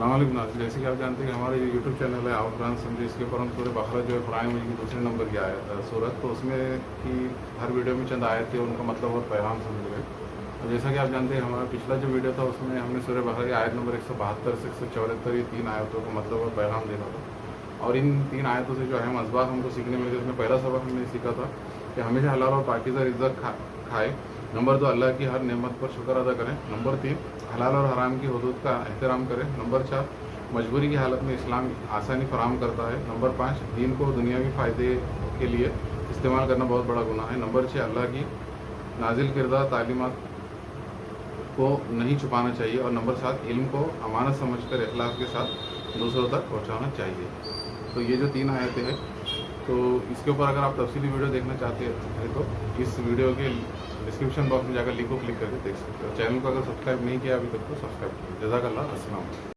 अस्सलामुअलैकुम नाज़रीन, जैसे कि आप जानते हैं कि हमारा जो यूट्यूब चैनल है आउट कुरान समझे, इसके ऊपर हम सूरह बकरा जो है कुरान मजीद की दूसरे नंबर की सूरत, तो उसमें की हर वीडियो में चंद आयत थे, उनका मतलब और पैगाम समझ गए। और जैसा कि आप जानते हैं हमारा पिछला जो वीडियो था उसमें हमने सूरह बकरा की आयत नंबर 172 से 174 ये 3 आयतों का मतलब और पैगाम देखा था। और इन 3 आयतों से जो अहम असबाब हमको सीखने मिले, उसमें पहला सबक हमने सीखा था कि हमेशा हलाल और पाकीज़ा रिज़्क़ खाए। नंबर 2, अल्लाह की हर नेमत पर शुक्र अदा करें। नंबर 3, हलाल और हराम की हदूद का एहतराम करें। नंबर 4, मजबूरी की हालत में इस्लाम आसानी फराहम करता है। नंबर 5, दीन को दुनियावी फ़ायदे के लिए इस्तेमाल करना बहुत बड़ा गुनाह है। नंबर 6, अल्लाह की नाजिल किरदा तालीमात को नहीं छुपाना चाहिए। और नंबर 7, इल्म को अमानत समझकर इखलास के साथ दूसरों तक पहुँचाना चाहिए। तो ये जो 3 आयतें हैं, तो इसके ऊपर अगर आप तफसीली वीडियो देखना चाहते हैं तो इस वीडियो के डिस्क्रिप्शन बॉक्स में जाकर लिंक को क्लिक करके देख सकते हो। चैनल को अगर सब्सक्राइब नहीं किया अभी तक तो सब्सक्राइब कीजिए। जज़ाकल्लाह, अस्सलाम।